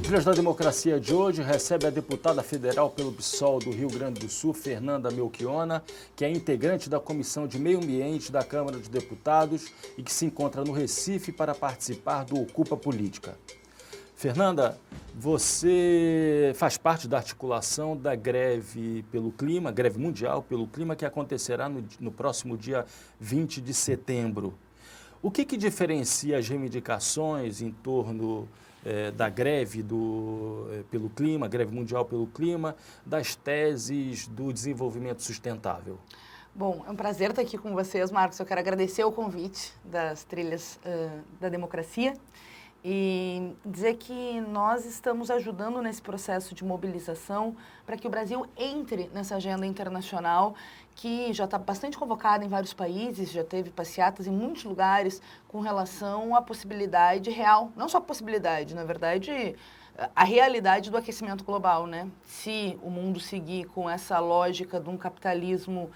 Dias da Democracia de hoje recebe a deputada federal pelo PSOL do Rio Grande do Sul, Fernanda Melchiona, que é integrante da Comissão de Meio Ambiente da Câmara dos Deputados e que se encontra no Recife para participar do Ocupa Política. Fernanda, você faz parte da articulação da greve pelo clima, greve mundial pelo clima, que acontecerá no próximo dia 20 de setembro. O que diferencia as reivindicações em torno da greve pelo clima, greve mundial pelo clima, das teses do desenvolvimento sustentável? Bom, é um prazer estar aqui com vocês, Marcos. Eu quero agradecer o convite das Trilhas da Democracia e dizer que nós estamos ajudando nesse processo de mobilização para que o Brasil entre nessa agenda internacional que já está bastante convocada em vários países, já teve passeatas em muitos lugares com relação à possibilidade real, não só a possibilidade, na verdade, a realidade do aquecimento global, né? Se o mundo seguir com essa lógica de um capitalismo,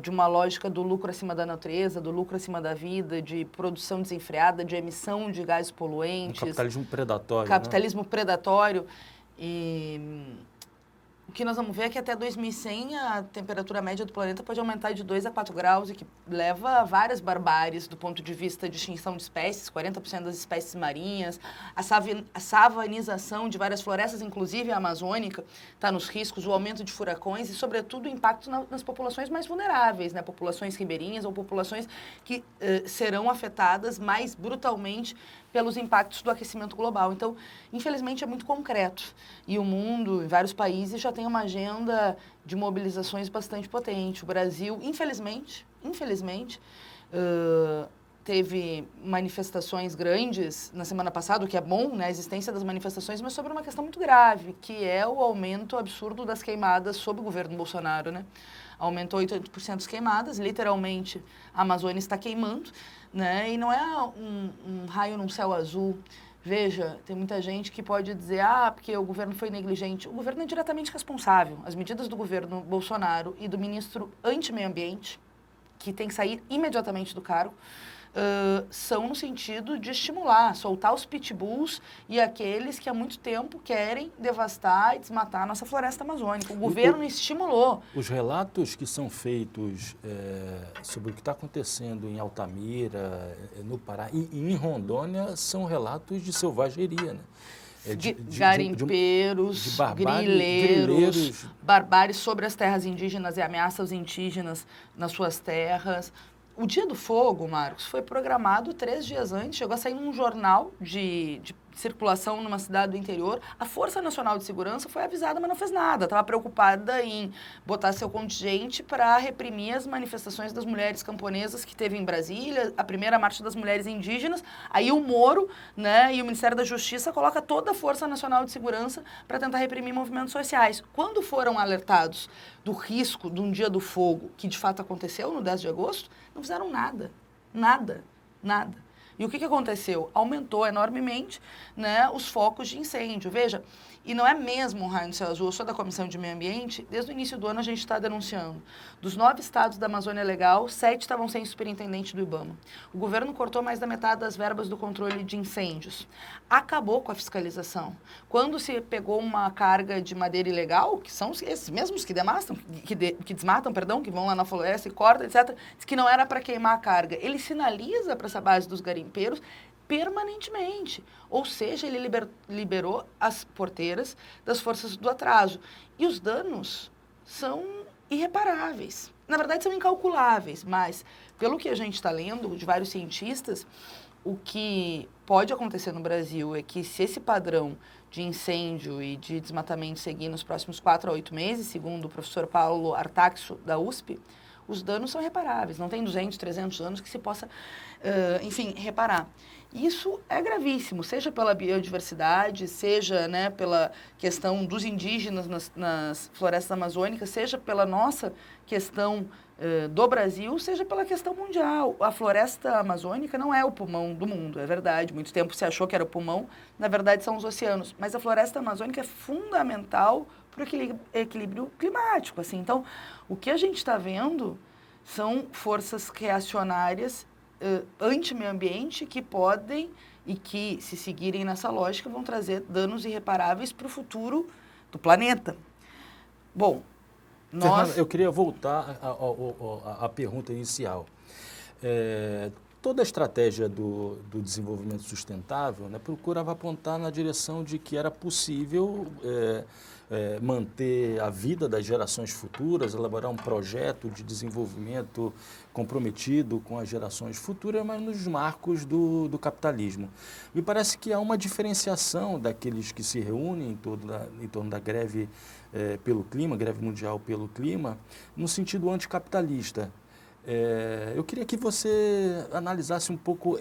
de uma lógica do lucro acima da natureza, do lucro acima da vida, de produção desenfreada, de emissão de gases poluentes. Um capitalismo predatório. Capitalismo predatório. E o que nós vamos ver é que até 2100 a temperatura média do planeta pode aumentar de 2 a 4 graus e que leva a várias barbáries do ponto de vista de extinção de espécies, 40% das espécies marinhas, a savanização de várias florestas, inclusive a amazônica, está nos riscos, o aumento de furacões e, sobretudo, o impacto nas populações mais vulneráveis, né? Populações ribeirinhas ou populações que serão afetadas mais brutalmente pelos impactos do aquecimento global. Então, infelizmente, é muito concreto. E o mundo, em vários países, já tem uma agenda de mobilizações bastante potente. O Brasil, infelizmente, teve manifestações grandes na semana passada, o que é bom, né, a existência das manifestações, mas sobre uma questão muito grave, que é o aumento absurdo das queimadas sob o governo Bolsonaro, né? Aumentou 80% as queimadas, literalmente a Amazônia está queimando, né? E não é um raio num céu azul. Veja, tem muita gente que pode dizer, porque o governo foi negligente. O governo é diretamente responsável. As medidas do governo Bolsonaro e do ministro anti-meio ambiente, que tem que sair imediatamente do cargo, são no sentido de estimular, soltar os pitbulls e aqueles que há muito tempo querem devastar e desmatar a nossa floresta amazônica. O governo estimulou. Os relatos que são feitos sobre o que está acontecendo em Altamira, no Pará e em Rondônia são relatos de selvageria, né? Garimpeiros, grileiros, barbáries sobre as terras indígenas e ameaças aos indígenas nas suas terras. O Dia do Fogo, Marcos, foi programado 3 dias antes, chegou a sair num jornal de circulação numa cidade do interior. A Força Nacional de Segurança foi avisada, mas não fez nada. Estava preocupada em botar seu contingente para reprimir as manifestações das mulheres camponesas que teve em Brasília, a primeira marcha das mulheres indígenas. Aí o Moro, né, e o Ministério da Justiça coloca toda a Força Nacional de Segurança para tentar reprimir movimentos sociais. Quando foram alertados do risco de um Dia do Fogo, que de fato aconteceu no 10 de agosto, não fizeram nada. Nada. E o que aconteceu? Aumentou enormemente, né, os focos de incêndio. Veja, e não é mesmo um raio no céu azul, eu sou da Comissão de Meio Ambiente, desde o início do ano a gente está denunciando. Dos 9 estados da Amazônia Legal, 7 estavam sem superintendente do IBAMA. O governo cortou mais da metade das verbas do controle de incêndios. Acabou com a fiscalização. Quando se pegou uma carga de madeira ilegal, que são esses mesmos que desmatam, que vão lá na floresta e cortam, etc., diz que não era para queimar a carga. Ele sinaliza para essa base dos garimpeiros permanentemente. Ou seja, ele liberou as porteiras das forças do atraso. E os danos são irreparáveis. Na verdade, são incalculáveis, mas, pelo que a gente está lendo de vários cientistas, o que pode acontecer no Brasil é que, se esse padrão de incêndio e de desmatamento seguir nos próximos 4 a 8 meses, segundo o professor Paulo Artaxo, da USP, os danos são irreparáveis. Não tem 200, 300 anos que se possa, reparar. Isso é gravíssimo, seja pela biodiversidade, seja, né, pela questão dos indígenas nas florestas amazônicas, seja pela nossa questão do Brasil, seja pela questão mundial. A floresta amazônica não é o pulmão do mundo, é verdade. Muito tempo se achou que era o pulmão, na verdade são os oceanos. Mas a floresta amazônica é fundamental para o equilíbrio climático. Assim. Então, o que a gente está vendo são forças reacionárias anti-meio ambiente que podem e que, se seguirem nessa lógica, vão trazer danos irreparáveis para o futuro do planeta. Bom, Fernanda, eu queria voltar à pergunta inicial. Toda a estratégia do desenvolvimento sustentável, né, procurava apontar na direção de que era possível manter a vida das gerações futuras, elaborar um projeto de desenvolvimento comprometido com as gerações futuras, mas nos marcos do capitalismo. Me parece que há uma diferenciação daqueles que se reúnem em torno da greve pelo clima, greve mundial pelo clima, no sentido anticapitalista. Eu queria que você analisasse um pouco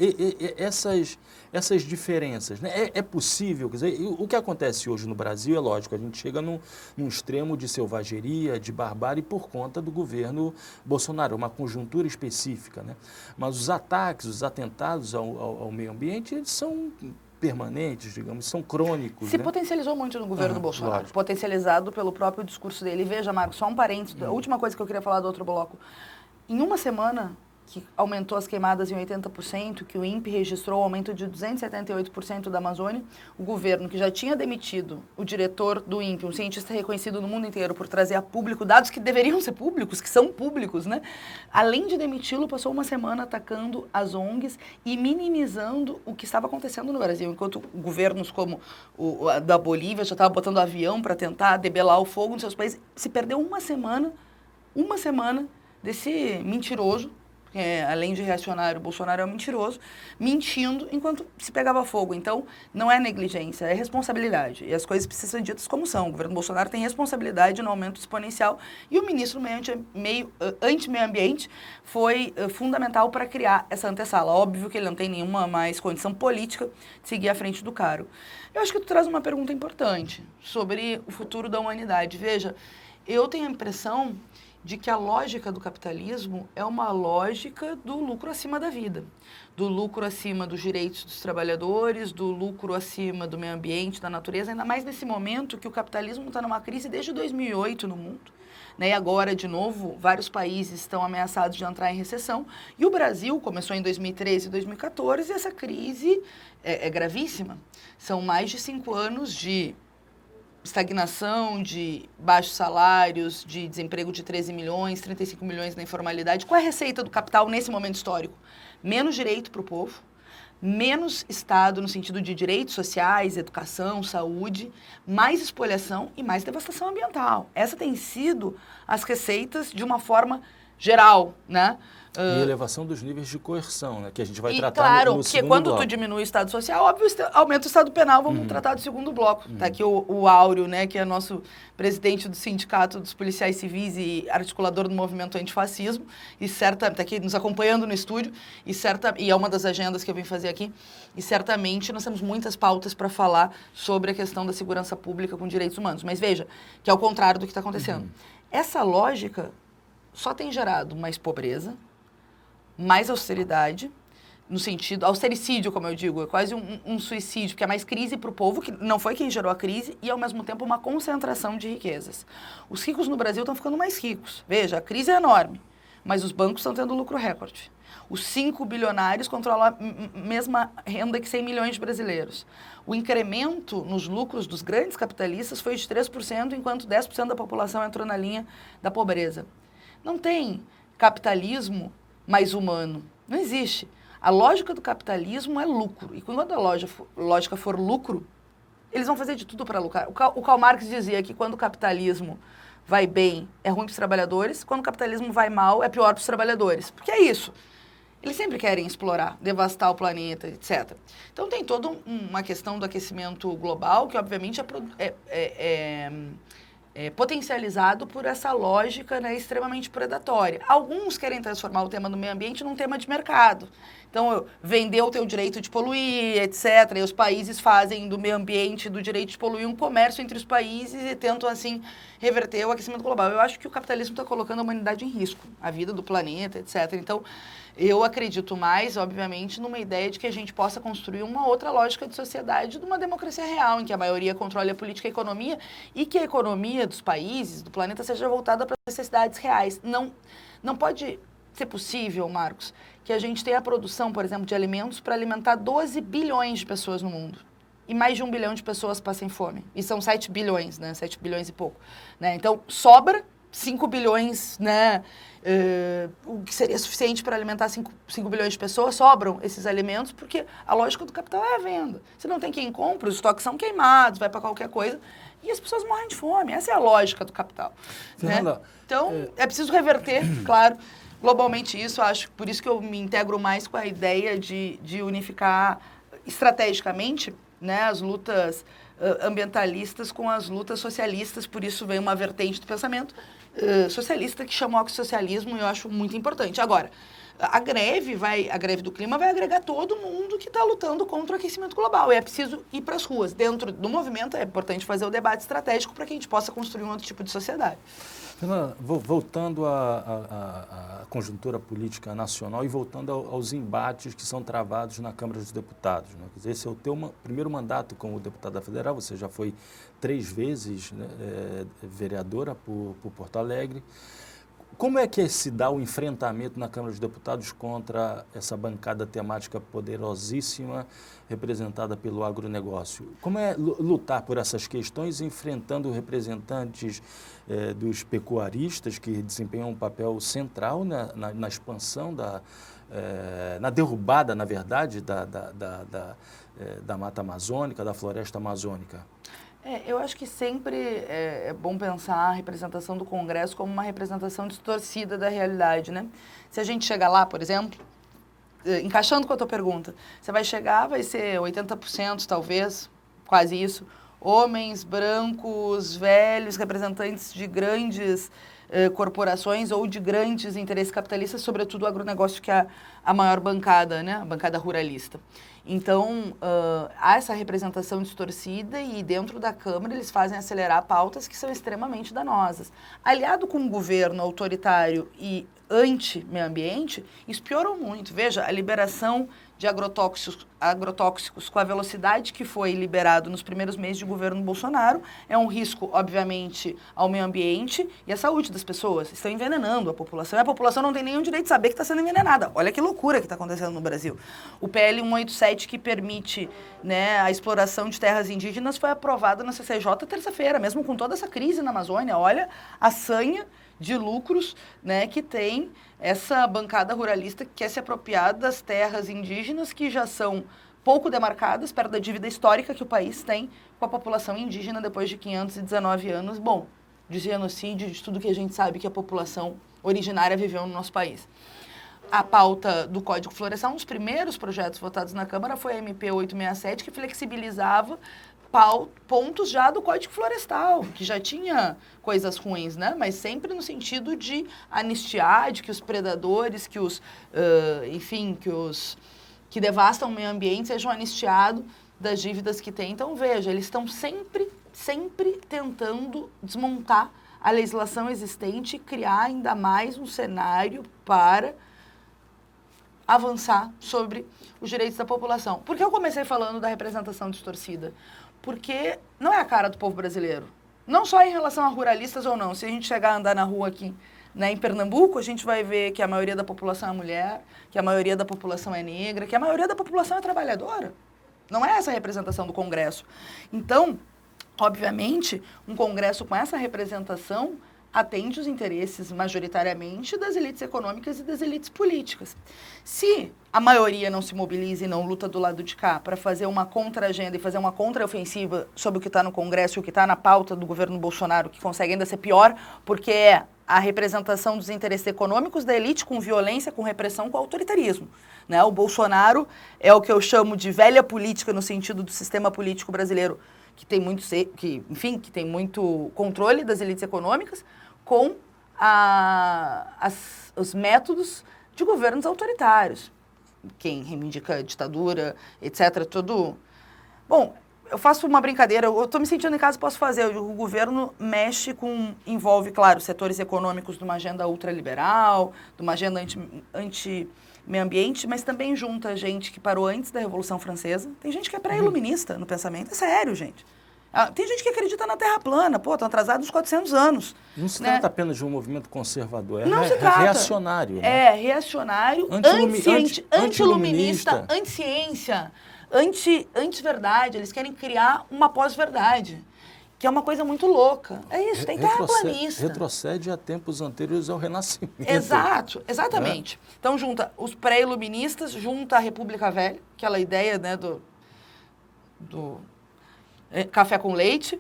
essas diferenças, né? É possível, quer dizer, o que acontece hoje no Brasil é lógico, a gente chega num extremo de selvageria, de barbárie por conta do governo Bolsonaro, uma conjuntura específica, né? Mas os ataques, os atentados ao meio ambiente, eles são permanentes, digamos, são crônicos. Se né? potencializou muito no governo do Bolsonaro, lógico. Potencializado pelo próprio discurso dele. Veja, Marcos, só um parênteses, a última coisa que eu queria falar do outro bloco. Em uma semana que aumentou as queimadas em 80%, que o INPE registrou um aumento de 278% da Amazônia, o governo, que já tinha demitido o diretor do INPE, um cientista reconhecido no mundo inteiro por trazer a público dados que deveriam ser públicos, que são públicos, né? Além de demiti-lo, passou uma semana atacando as ONGs e minimizando o que estava acontecendo no Brasil, enquanto governos como o da Bolívia já estavam botando avião para tentar debelar o fogo nos seus países. Se perdeu uma semana desse mentiroso, além de reacionário, o Bolsonaro é um mentiroso, mentindo enquanto se pegava fogo. Então, não é negligência, é responsabilidade. E as coisas precisam ser ditas como são. O governo Bolsonaro tem responsabilidade no aumento exponencial e o ministro anti-meio ambiente foi fundamental para criar essa antessala. Óbvio que ele não tem nenhuma mais condição política de seguir à frente do cargo. Eu acho que tu traz uma pergunta importante sobre o futuro da humanidade. Veja, eu tenho a impressão de que a lógica do capitalismo é uma lógica do lucro acima da vida, do lucro acima dos direitos dos trabalhadores, do lucro acima do meio ambiente, da natureza, ainda mais nesse momento que o capitalismo está numa crise desde 2008 no mundo. Né? E agora, de novo, vários países estão ameaçados de entrar em recessão. E o Brasil começou em 2013 e 2014 e essa crise é gravíssima. São mais de 5 anos de estagnação, de baixos salários, de desemprego de 13 milhões, 35 milhões na informalidade. Qual é a receita do capital nesse momento histórico? Menos direito para o povo, menos Estado no sentido de direitos sociais, educação, saúde, mais espoliação e mais devastação ambiental. Essa tem sido as receitas de uma forma geral, né? E elevação dos níveis de coerção, né, que a gente vai tratar claro, no segundo porque quando bloco. tu diminui o Estado Social, óbvio, aumenta o Estado Penal, vamos tratar do segundo bloco. Tá aqui o Áureo, né, que é nosso presidente do Sindicato dos Policiais Civis e articulador do movimento antifascismo, e tá aqui nos acompanhando no estúdio, e é uma das agendas que eu vim fazer aqui, e certamente nós temos muitas pautas para falar sobre a questão da segurança pública com direitos humanos. Mas veja, que é o contrário do que está acontecendo. Essa lógica só tem gerado mais pobreza, mais austeridade, no sentido, austericídio, como eu digo, é quase um suicídio, porque é mais crise para o povo, que não foi quem gerou a crise, e ao mesmo tempo uma concentração de riquezas. Os ricos no Brasil estão ficando mais ricos. Veja, a crise é enorme, mas os bancos estão tendo lucro recorde. Os 5 bilionários controlam a mesma renda que 100 milhões de brasileiros. O incremento nos lucros dos grandes capitalistas foi de 3%, enquanto 10% da população entrou na linha da pobreza. Não tem capitalismo mais humano. Não existe. A lógica do capitalismo é lucro. E quando a lógica for lucro, eles vão fazer de tudo para lucrar. O Karl Marx dizia que quando o capitalismo vai bem, é ruim para os trabalhadores. Quando o capitalismo vai mal, é pior para os trabalhadores. Porque é isso. Eles sempre querem explorar, devastar o planeta, etc. Então tem toda uma questão do aquecimento global, que obviamente é potencializado por essa lógica, né, extremamente predatória. Alguns querem transformar o tema do meio ambiente num tema de mercado. Então, vender o teu direito de poluir, etc. E os países fazem do meio ambiente, do direito de poluir, um comércio entre os países e tentam, assim, reverter o aquecimento global. Eu acho que o capitalismo está colocando a humanidade em risco, a vida do planeta, etc. Então, eu acredito mais, obviamente, numa ideia de que a gente possa construir uma outra lógica de sociedade, de uma democracia real, em que a maioria controle a política e a economia, e que a economia dos países, do planeta, seja voltada para as necessidades reais. Não pode ser possível, Marcos, que a gente tenha a produção, por exemplo, de alimentos para alimentar 12 bilhões de pessoas no mundo. E mais de 1 bilhão de pessoas passem fome. E são 7 bilhões, né? 7 bilhões e pouco. Né? Então, sobra 5 bilhões, né? O que seria suficiente para alimentar 5 bilhões de pessoas, sobram esses alimentos, porque a lógica do capital é a venda. Se não tem quem compra, os estoques são queimados, vai para qualquer coisa, e as pessoas morrem de fome. Essa é a lógica do capital. Fernanda, né? Então, é preciso reverter, claro, globalmente isso. Acho por isso que eu me integro mais com a ideia de unificar estrategicamente, né, as lutas ambientalistas com as lutas socialistas. Por isso vem uma vertente do pensamento socialista que chama o oxissocialismo, e eu acho muito importante. Agora, a greve do clima vai agregar todo mundo que está lutando contra o aquecimento global, e é preciso ir para as ruas. Dentro do movimento é importante fazer o debate estratégico para que a gente possa construir um outro tipo de sociedade. Fernanda, voltando à conjuntura política nacional e voltando aos embates que são travados na Câmara dos Deputados, né? Quer dizer, esse é o teu primeiro mandato como deputada federal, você já foi 3 vezes, né, vereadora por Porto Alegre. Como é que se dá o enfrentamento na Câmara dos Deputados contra essa bancada temática poderosíssima representada pelo agronegócio? Como é lutar por essas questões enfrentando representantes dos pecuaristas que desempenham um papel central na expansão, na derrubada, na verdade, da Mata Amazônica, da floresta amazônica? Eu acho que sempre é bom pensar a representação do Congresso como uma representação distorcida da realidade, né? Se a gente chegar lá, por exemplo, encaixando com a tua pergunta, você vai chegar, vai ser 80% talvez, quase isso, homens, brancos, velhos, representantes de grandes corporações ou de grandes interesses capitalistas, sobretudo o agronegócio, que é a maior bancada, né? A bancada ruralista. Então, há essa representação distorcida e dentro da Câmara eles fazem acelerar pautas que são extremamente danosas. Aliado com um governo autoritário e anti-meio ambiente, isso piorou muito. Veja, a liberação de agrotóxicos com a velocidade que foi liberado nos primeiros meses de governo Bolsonaro é um risco, obviamente, ao meio ambiente e à saúde das pessoas. Estão envenenando a população e a população não tem nenhum direito de saber que está sendo envenenada. Olha que loucura que está acontecendo no Brasil. O PL 187, que permite, né, a exploração de terras indígenas, foi aprovado na CCJ terça-feira, mesmo com toda essa crise na Amazônia. Olha a sanha de lucros, né, que tem essa bancada ruralista que quer se apropriar das terras indígenas que já são pouco demarcadas, perto da dívida histórica que o país tem com a população indígena depois de 519 anos, bom, de genocídio, de tudo que a gente sabe que a população originária viveu no nosso país. A pauta do Código Florestal, um dos primeiros projetos votados na Câmara foi a MP 867, que flexibilizava pontos já do Código Florestal, que já tinha coisas ruins, né? Mas sempre no sentido de anistiar, de que os predadores, que devastam o meio ambiente sejam anistiados das dívidas que têm. Então, veja, eles estão sempre tentando desmontar a legislação existente e criar ainda mais um cenário para avançar sobre os direitos da população. Por que eu comecei falando da representação distorcida? Porque não é a cara do povo brasileiro. Não só em relação a ruralistas ou não. Se a gente chegar a andar na rua aqui, né, em Pernambuco, a gente vai ver que a maioria da população é mulher, que a maioria da população é negra, que a maioria da população é trabalhadora. Não é essa a representação do Congresso. Então, obviamente, um Congresso com essa representação atende os interesses, majoritariamente, das elites econômicas e das elites políticas. Se a maioria não se mobiliza e não luta do lado de cá para fazer uma contra-agenda e fazer uma contra-ofensiva sobre o que está no Congresso e o que está na pauta do governo Bolsonaro, que consegue ainda ser pior, porque é a representação dos interesses econômicos da elite com violência, com repressão, com autoritarismo. Né? O Bolsonaro é o que eu chamo de velha política no sentido do sistema político brasileiro, que tem muito controle das elites econômicas, com os métodos de governos autoritários. Quem reivindica a ditadura, etc., tudo... Bom, eu faço uma brincadeira, eu estou me sentindo em casa, posso fazer. O governo envolve, claro, setores econômicos de uma agenda ultraliberal, de uma agenda anti-meio ambiente, mas também junta gente que parou antes da Revolução Francesa. Tem gente que é pré-iluminista no pensamento. É sério, gente. Tem gente que acredita na Terra plana, estão atrasados uns 400 anos. Não se trata apenas de um movimento conservador, não se trata. Reacionário. Né? É reacionário, anti-iluminista, anti-ciência, anti-verdade. Eles querem criar uma pós-verdade, que é uma coisa muito louca. É isso, tem terraplanista. Retrocede a tempos anteriores ao Renascimento. Exato, exatamente. Então junta os pré-iluministas, junta a República Velha, aquela ideia, né, do café com leite,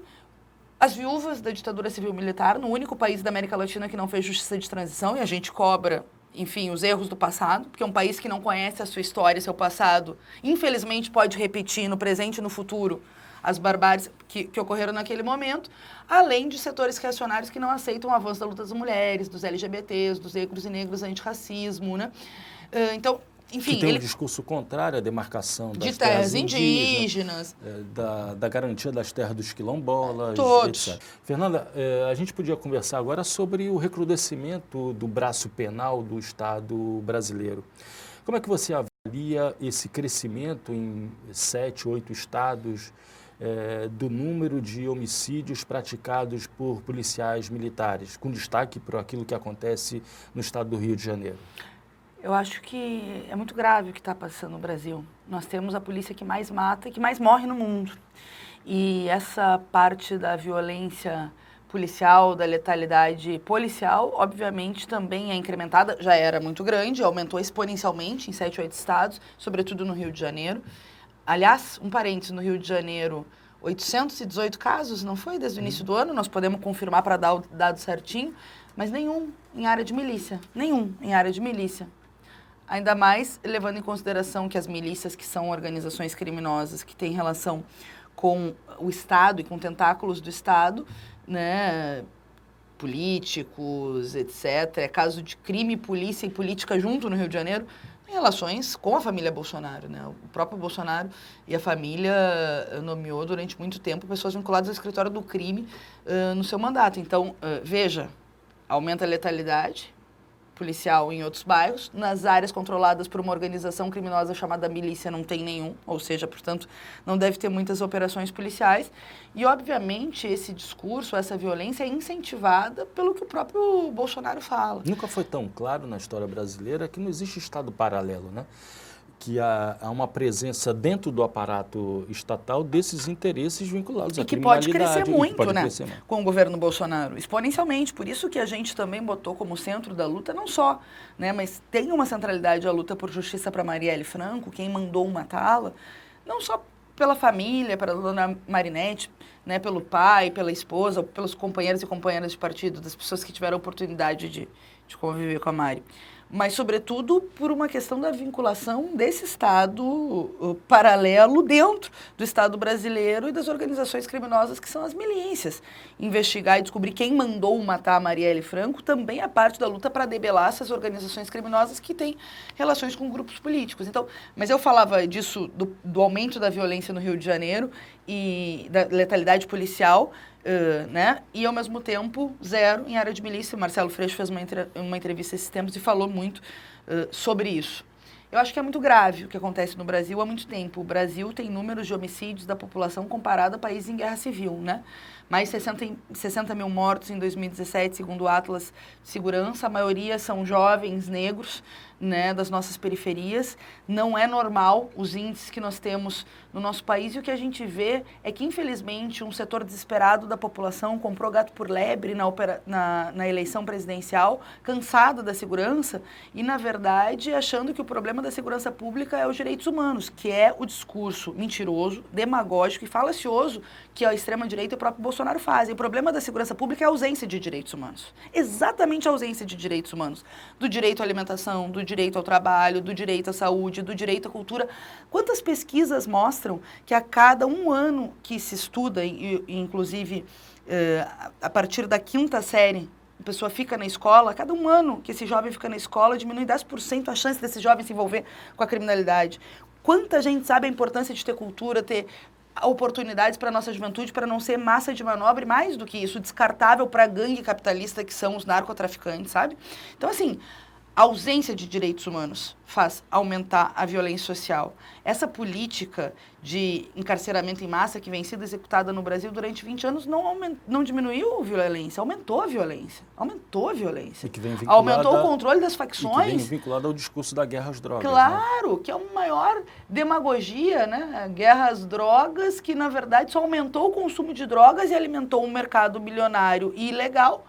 as viúvas da ditadura civil-militar, no único país da América Latina que não fez justiça de transição, e a gente cobra, enfim, os erros do passado, porque é um país que não conhece a sua história, seu passado, infelizmente pode repetir no presente e no futuro as barbáries que ocorreram naquele momento, além de setores reacionários que não aceitam o avanço da luta das mulheres, dos LGBTs, dos negros e negras, antirracismo, né? Então, enfim, que tem um discurso contrário à demarcação das de terras indígenas. Da garantia das terras dos quilombolas, todos. etc. Fernanda, a gente podia conversar agora sobre o recrudescimento do braço penal do Estado brasileiro. Como é que você avalia esse crescimento em 7, 8 estados do número de homicídios praticados por policiais militares, com destaque para aquilo que acontece no estado do Rio de Janeiro? Eu acho que é muito grave o que está passando no Brasil. Nós temos a polícia que mais mata e que mais morre no mundo. E essa parte da violência policial, da letalidade policial, obviamente também é incrementada, já era muito grande, aumentou exponencialmente em 7, 8 estados, sobretudo no Rio de Janeiro. Aliás, um parênteses, no Rio de Janeiro, 818 casos, não foi desde o início do ano, nós podemos confirmar para dar o dado certinho, mas nenhum em área de milícia, Ainda mais levando em consideração que as milícias, que são organizações criminosas que têm relação com o Estado e com tentáculos do Estado, né, políticos, etc., é caso de crime, polícia e política junto no Rio de Janeiro, tem relações com a família Bolsonaro, né? O próprio Bolsonaro e a família nomeou durante muito tempo pessoas vinculadas ao escritório do crime no seu mandato. Então, veja, aumenta a letalidade policial em outros bairros, nas áreas controladas por uma organização criminosa chamada milícia não tem nenhum, ou seja, portanto, não deve ter muitas operações policiais. E, obviamente, esse discurso, essa violência é incentivada pelo que o próprio Bolsonaro fala. Nunca foi tão claro na história brasileira que não existe Estado paralelo, né? Que há uma presença dentro do aparato estatal desses interesses vinculados à criminalidade. E que pode crescer muito, né? Com o governo Bolsonaro, exponencialmente. Por isso que a gente também botou como centro da luta, não só, né, mas tem uma centralidade a luta por justiça para Marielle Franco, quem mandou matá-la, não só pela família, pela dona Marinette, né, pelo pai, pela esposa, pelos companheiros e companheiras de partido, das pessoas que tiveram a oportunidade de conviver com a Mari, mas, sobretudo, por uma questão da vinculação desse Estado paralelo dentro do Estado brasileiro e das organizações criminosas que são as milícias. Investigar e descobrir quem mandou matar a Marielle Franco também é parte da luta para debelar essas organizações criminosas que têm relações com grupos políticos. Então, mas eu falava disso, do aumento da violência no Rio de Janeiro e da letalidade policial, né? E, ao mesmo tempo, zero em área de milícia. O Marcelo Freixo fez uma entrevista esses tempos e falou muito sobre isso. Eu acho que é muito grave o que acontece no Brasil há muito tempo. O Brasil tem números de homicídios da população comparado a países em guerra civil, né? Mais 60 mil mortos em 2017, segundo o Atlas de Segurança. A maioria são jovens negros, né, das nossas periferias. Não é normal os índices que nós temos no nosso país. E o que a gente vê é que, infelizmente, um setor desesperado da população comprou gato por lebre na eleição presidencial, cansado da segurança e, na verdade, achando que o problema da segurança pública é os direitos humanos, que é o discurso mentiroso, demagógico e falacioso que a extrema-direita e o próprio Bolsonaro fazem. O problema da segurança pública é a ausência de direitos humanos. Exatamente a ausência de direitos humanos. Do direito à alimentação, do direito ao trabalho, do direito à saúde, do direito à cultura. Quantas pesquisas mostram que a cada um ano que se estuda, inclusive a partir da 5ª série, a pessoa fica na escola, a cada um ano que esse jovem fica na escola, diminui 10% a chance desse jovem se envolver com a criminalidade. Quanta gente sabe a importância de ter cultura, ter oportunidades para a nossa juventude, para não ser massa de manobra e, mais do que isso, descartável para a gangue capitalista que são os narcotraficantes, sabe? Então, assim, A ausência de direitos humanos faz aumentar a violência social. Essa política de encarceramento em massa que vem sendo executada no Brasil durante 20 anos não diminuiu a violência, aumentou a violência. Aumentou a violência. E que vem aumentou o controle das facções. E que vem vinculado ao discurso da guerra às drogas. Claro, né? Que é uma maior demagogia, né? Guerra às drogas, que na verdade só aumentou o consumo de drogas e alimentou um mercado bilionário e ilegal,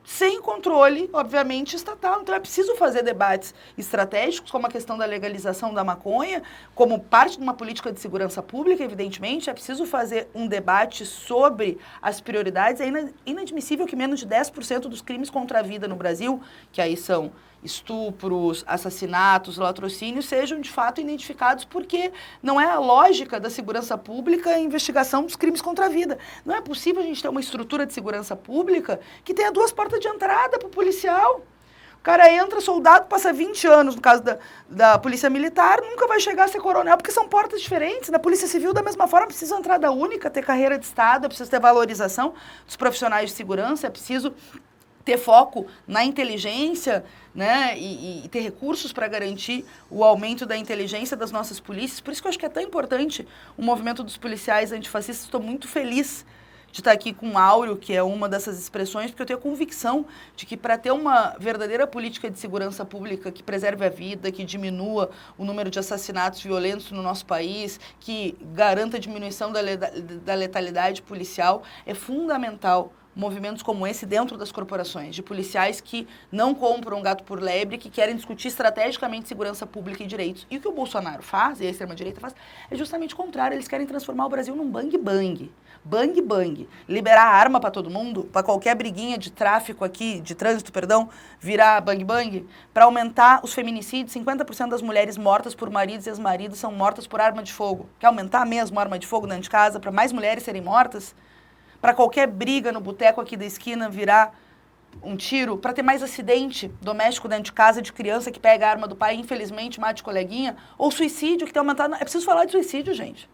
sem controle, obviamente, estatal. Então é preciso fazer debates estratégicos, como a questão da legalização da maconha, como parte de uma política de segurança pública, evidentemente. É preciso fazer um debate sobre as prioridades. É inadmissível que menos de 10% dos crimes contra a vida no Brasil, que aí são estupros, assassinatos, latrocínios, sejam de fato identificados, porque não é a lógica da segurança pública a investigação dos crimes contra a vida. Não é possível a gente ter uma estrutura de segurança pública que tenha 2 portas de entrada para o policial. O cara entra, soldado, passa 20 anos, no caso da polícia militar, nunca vai chegar a ser coronel, porque são portas diferentes. Na polícia civil, da mesma forma, precisa entrada única, ter carreira de Estado, é preciso ter valorização dos profissionais de segurança, é preciso ter foco na inteligência, né, e ter recursos para garantir o aumento da inteligência das nossas polícias. Por isso que eu acho que é tão importante o movimento dos policiais antifascistas. Estou muito feliz de estar aqui com o Áureo, que é uma dessas expressões, porque eu tenho a convicção de que para ter uma verdadeira política de segurança pública que preserve a vida, que diminua o número de assassinatos violentos no nosso país, que garanta a diminuição da letalidade policial, é fundamental movimentos como esse dentro das corporações, de policiais que não compram gato por lebre, que querem discutir estrategicamente segurança pública e direitos. E o que o Bolsonaro faz, e a extrema-direita faz, é justamente o contrário. Eles querem transformar o Brasil num bang-bang. Bang-bang. Liberar arma para todo mundo, para qualquer briguinha de tráfico aqui, de trânsito, perdão, virar bang-bang, para aumentar os feminicídios. 50% das mulheres mortas por maridos e ex-maridos são mortas por arma de fogo. Quer aumentar mesmo a arma de fogo dentro de casa, para mais mulheres serem mortas? Para qualquer briga no boteco aqui da esquina virar um tiro, para ter mais acidente doméstico dentro de casa, de criança que pega a arma do pai e infelizmente mate coleguinha, ou suicídio que tem aumentado. É preciso falar de suicídio, gente.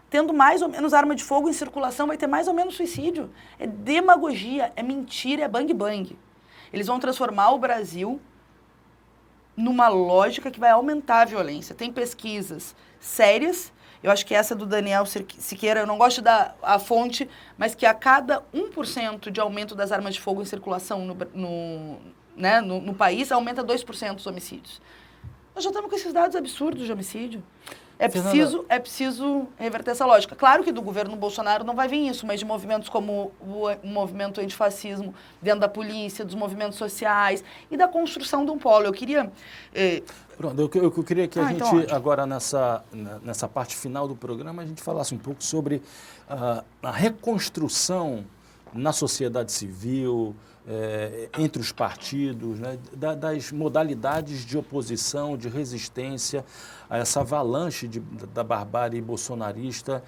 Tendo mais ou menos arma de fogo em circulação, vai ter mais ou menos suicídio. É demagogia, é mentira, é bang-bang. Eles vão transformar o Brasil numa lógica que vai aumentar a violência. Tem pesquisas sérias. Eu acho que essa do Daniel Siqueira, eu não gosto da fonte, mas que a cada 1% de aumento das armas de fogo em circulação no país, aumenta 2% os homicídios. Nós já estamos com esses dados absurdos de homicídio. É preciso reverter essa lógica. Claro que do governo Bolsonaro não vai vir isso, mas de movimentos como o movimento antifascismo dentro da polícia, dos movimentos sociais e da construção de um polo. Eu queria... Pronto, eu queria que a gente, então, agora nessa parte final do programa, a gente falasse um pouco sobre a reconstrução na sociedade civil, entre os partidos, né, das modalidades de oposição, de resistência a essa avalanche da barbárie bolsonarista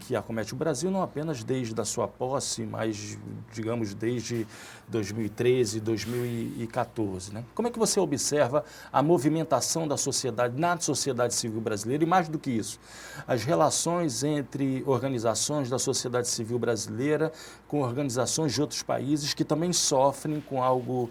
que acomete o Brasil, não apenas desde a sua posse, mas, digamos, desde 2013, 2014. Né? Como é que você observa a movimentação da sociedade, na sociedade civil brasileira, e mais do que isso, as relações entre organizações da sociedade civil brasileira com organizações de outros países que também sofrem com algo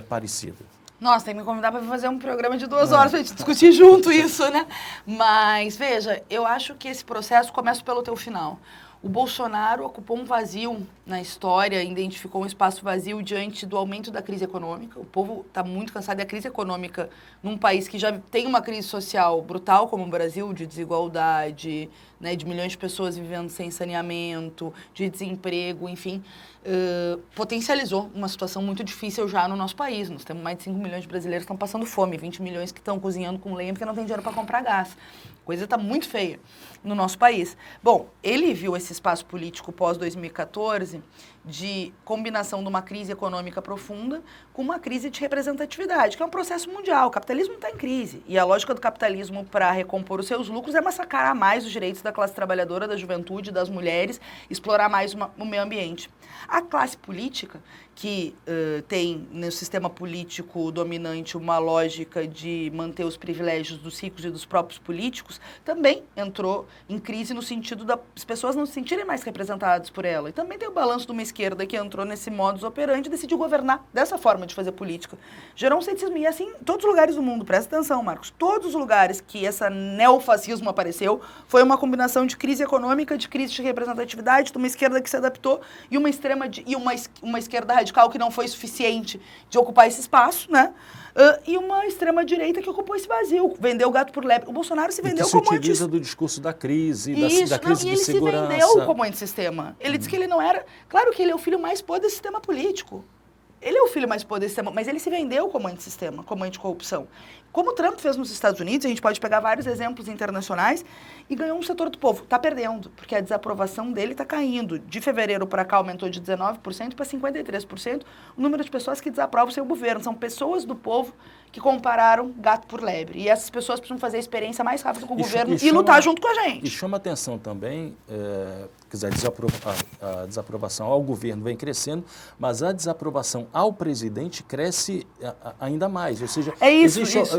parecido? Nossa, tem que me convidar para fazer um programa de 2 horas para a gente discutir junto isso, né? Mas, veja, eu acho que esse processo começa pelo teu final. O Bolsonaro ocupou um vazio na história, identificou um espaço vazio diante do aumento da crise econômica. O povo está muito cansado da crise econômica num país que já tem uma crise social brutal como o Brasil, de desigualdade, né, de milhões de pessoas vivendo sem saneamento, de desemprego, enfim. Potencializou uma situação muito difícil já no nosso país. Nós temos mais de 5 milhões de brasileiros que estão passando fome, 20 milhões que estão cozinhando com lenha porque não tem dinheiro para comprar gás. A coisa está muito feia no nosso país. Bom, ele viu esse espaço político pós-2014 de combinação de uma crise econômica profunda com uma crise de representatividade, que é um processo mundial. O capitalismo está em crise. E a lógica do capitalismo para recompor os seus lucros é massacrar mais os direitos da classe trabalhadora, da juventude, das mulheres, explorar mais o meio ambiente. A classe política, que tem no sistema político dominante uma lógica de manter os privilégios dos ricos e dos próprios políticos, também entrou em crise no sentido das pessoas não se sentirem mais representadas por ela. E também tem o balanço de uma esquerda que entrou nesse modus operandi e decidiu governar dessa forma de fazer política. Gerou um ceticismo. E assim, em todos os lugares do mundo, presta atenção, Marcos, todos os lugares que essa neofascismo apareceu, foi uma combinação de crise econômica, de crise de representatividade, de uma esquerda que se adaptou e uma esquerda radical que não foi suficiente de ocupar esse espaço, né? E uma extrema-direita que ocupou esse vazio, vendeu o gato por lebre. O Bolsonaro se vendeu como se utiliza do discurso da crise, da crise de segurança. Ele se vendeu como antissistema. Ele disse que ele não era... Claro que ele é o filho mais podre desse sistema político. Ele é o filho mais podre desse sistema, mas ele se vendeu como antissistema, como anticorrupção. Como o Trump fez nos Estados Unidos, a gente pode pegar vários exemplos internacionais, e ganhou um setor do povo. Está perdendo, porque a desaprovação dele está caindo. De fevereiro para cá aumentou de 19% para 53% o número de pessoas que desaprovam o seu governo. São pessoas do povo que compararam gato por lebre. E essas pessoas precisam fazer a experiência mais rápida com o governo e lutar junto com a gente. E chama atenção também, quer dizer, a desaprovação ao governo vem crescendo, mas a desaprovação ao presidente cresce ainda mais. Ou seja,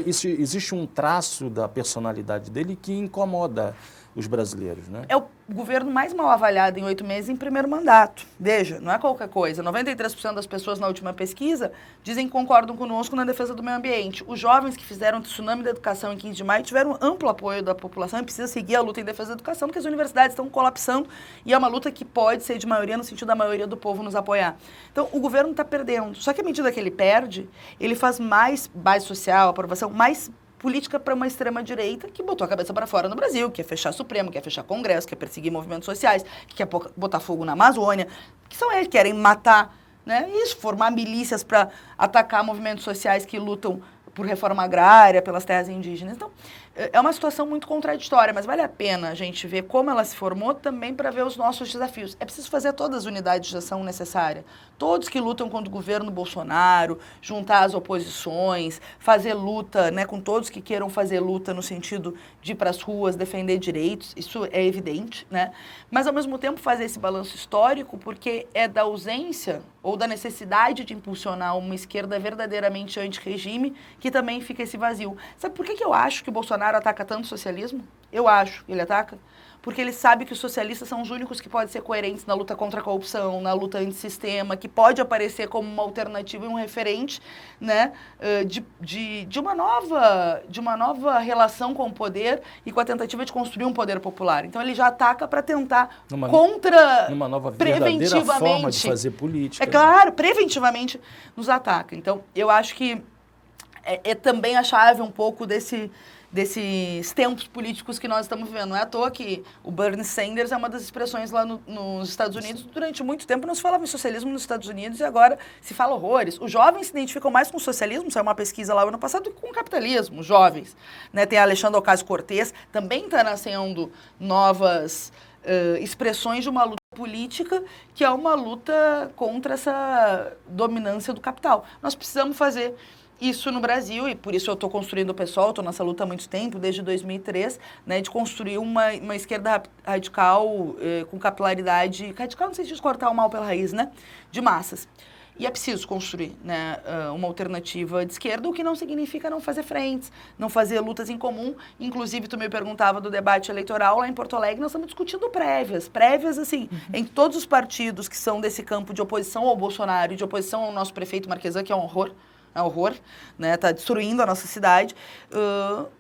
existe um traço da personalidade dele que incomoda os brasileiros, né? É o governo mais mal avaliado em 8 meses em primeiro mandato. Veja, não é qualquer coisa. 93% das pessoas na última pesquisa dizem que concordam conosco na defesa do meio ambiente. Os jovens que fizeram o tsunami da educação em 15 de maio tiveram amplo apoio da população e precisa seguir a luta em defesa da educação, porque as universidades estão colapsando e é uma luta que pode ser de maioria no sentido da maioria do povo nos apoiar. Então, o governo está perdendo. Só que à medida que ele perde, ele faz mais base social, aprovação, mais política para uma extrema-direita que botou a cabeça para fora no Brasil, que quer fechar Supremo, quer fechar Congresso, quer perseguir movimentos sociais, que quer botar fogo na Amazônia, que são eles que querem matar, né? Isso, formar milícias para atacar movimentos sociais que lutam por reforma agrária, pelas terras indígenas. Então, é uma situação muito contraditória, mas vale a pena a gente ver como ela se formou também para ver os nossos desafios. É preciso fazer todas as unidades de ação necessárias. Todos que lutam contra o governo Bolsonaro, juntar as oposições, fazer luta, né, com todos que queiram fazer luta no sentido de ir para as ruas, defender direitos, isso é evidente, né? Mas, ao mesmo tempo, fazer esse balanço histórico, porque é da ausência ou da necessidade de impulsionar uma esquerda verdadeiramente anti-regime que também fica esse vazio. Sabe por que eu acho que o Bolsonaro ataca tanto o socialismo? Eu acho que ele ataca. Porque ele sabe que os socialistas são os únicos que podem ser coerentes na luta contra a corrupção, na luta antissistema, que pode aparecer como uma alternativa e um referente, né, de uma nova relação com o poder e com a tentativa de construir um poder popular. Então ele já ataca para tentar numa nova verdadeira forma de fazer política. É claro, preventivamente nos ataca. Então eu acho que é também a chave um pouco desses tempos políticos que nós estamos vivendo. Não é à toa que o Bernie Sanders é uma das expressões lá nos Estados Unidos. Durante muito tempo não se falava em socialismo nos Estados Unidos e agora se fala horrores. Os jovens se identificam mais com o socialismo, saiu uma pesquisa lá no ano passado, do que com o capitalismo, os jovens. Né? Tem a Alexandra Ocasio-Cortez, também está nascendo novas expressões de uma luta política, que é uma luta contra essa dominância do capital. Nós precisamos fazer isso no Brasil, e por isso eu estou construindo o PSOL, estou nessa luta há muito tempo, desde 2003, né, de construir uma esquerda radical com capilaridade, radical no sentido de cortar o mal pela raiz, né, de massas. E é preciso construir, né, uma alternativa de esquerda, o que não significa não fazer frentes, não fazer lutas em comum. Inclusive, tu me perguntava do debate eleitoral lá em Porto Alegre, nós estamos discutindo prévias, assim, em todos os partidos que são desse campo de oposição ao Bolsonaro e de oposição ao nosso prefeito Marquesan, que é um horror, né? Tá destruindo a nossa cidade.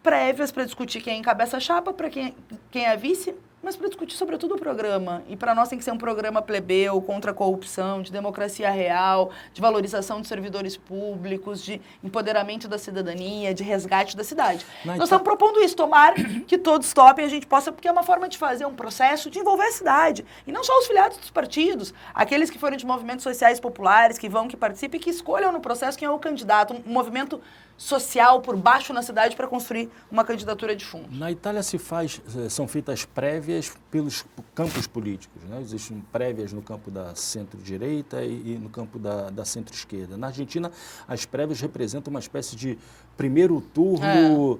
Prévias para discutir quem encabeça a chapa, para quem é vice, mas para discutir sobretudo o programa. E para nós tem que ser um programa plebeu, contra a corrupção, de democracia real, de valorização de servidores públicos, de empoderamento da cidadania, de resgate da cidade. Nós estamos propondo isso, tomara que todos topem, a gente possa, porque é uma forma de fazer um processo de envolver a cidade. E não só os filiados dos partidos, aqueles que forem de movimentos sociais populares, que participem, que escolham no processo quem é o candidato, um movimento social por baixo na cidade para construir uma candidatura de fundo. Na Itália são feitas prévias pelos campos políticos, né? Existem prévias no campo da centro-direita e no campo da centro-esquerda. Na Argentina, as prévias representam uma espécie de primeiro turno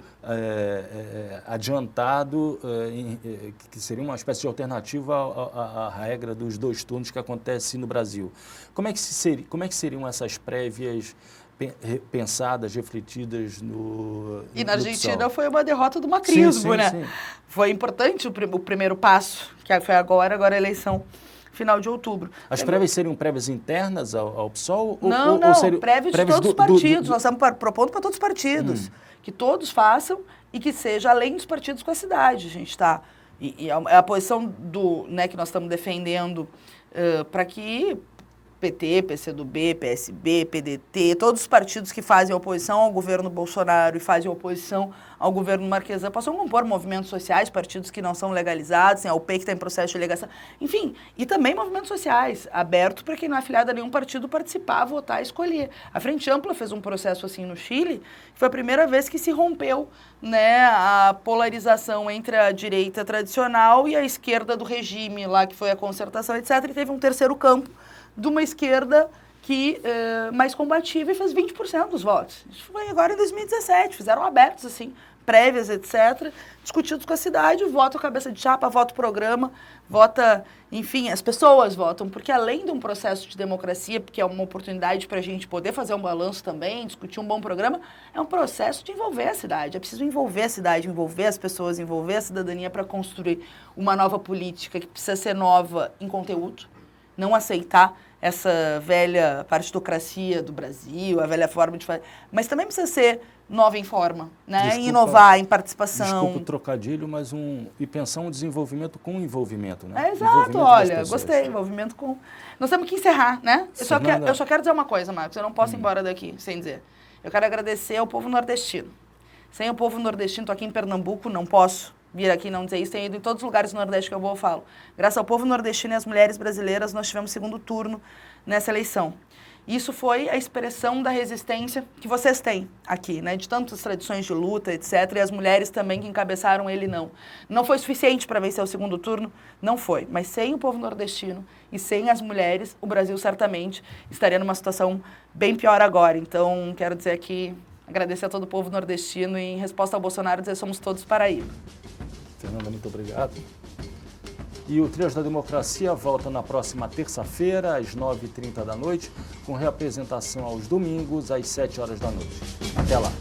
adiantado, que seria uma espécie de alternativa à regra dos 2 turnos que acontece no Brasil. Como é que seriam essas prévias pensadas, refletidas E na Argentina PSOL. foi uma derrota do macrismo, né? Sim. Foi importante o primeiro passo, que foi agora a eleição final de outubro. As prévias seriam prévias internas ao PSOL? Não, prévias de todos os partidos. Nós estamos propondo para todos os partidos. Que todos façam e que seja além dos partidos com a cidade. A gente está... E a posição né, que nós estamos defendendo para que PT, PCdoB, PSB, PDT, todos os partidos que fazem oposição ao governo Bolsonaro e fazem oposição ao governo Marquesan possam compor movimentos sociais, partidos que não são legalizados, a UP que está em processo de legação, enfim, e também movimentos sociais, aberto para quem não é afiliado a nenhum partido participar, votar, escolher. A Frente Ampla fez um processo assim no Chile, foi a primeira vez que se rompeu, né, a polarização entre a direita tradicional e a esquerda do regime, lá que foi a concertação, etc., e teve um terceiro campo de uma esquerda que mais combativa e fez 20% dos votos. Isso foi agora em 2017, fizeram abertos, assim, prévias, etc., discutidos com a cidade, voto cabeça de chapa, voto programa, vota, enfim, as pessoas votam, porque além de um processo de democracia, porque é uma oportunidade para a gente poder fazer um balanço também, discutir um bom programa, é um processo de envolver a cidade, é preciso envolver a cidade, envolver as pessoas, envolver a cidadania para construir uma nova política que precisa ser nova em conteúdo, não aceitar essa velha partidocracia do Brasil, a velha forma de fazer, mas também precisa ser nova em forma, né? Inovar em participação. Desculpa o trocadilho, mas e pensar um desenvolvimento com envolvimento, né? Exato, olha, gostei, envolvimento com... Nós temos que encerrar, né? Eu só quero dizer uma coisa, Marcos, eu não posso ir embora daqui sem dizer. Eu quero agradecer ao povo nordestino. Sem o povo nordestino, estou aqui em Pernambuco, não posso vir aqui e não dizer isso, tenho ido em todos os lugares do Nordeste que eu vou, eu falo. Graças ao povo nordestino e às mulheres brasileiras, nós tivemos segundo turno nessa eleição. Isso foi a expressão da resistência que vocês têm aqui, né? De tantas tradições de luta, etc. E as mulheres também que encabeçaram ele, não. Não foi suficiente para vencer o segundo turno? Não foi. Mas sem o povo nordestino e sem as mulheres, o Brasil certamente estaria numa situação bem pior agora. Então, quero dizer aqui, agradecer a todo o povo nordestino e, em resposta ao Bolsonaro, dizer somos todos Paraíba. Fernanda, muito obrigado. E o Trios da Democracia volta na próxima terça-feira, às 9h30 da noite, com reapresentação aos domingos, às 7 horas da noite. Até lá.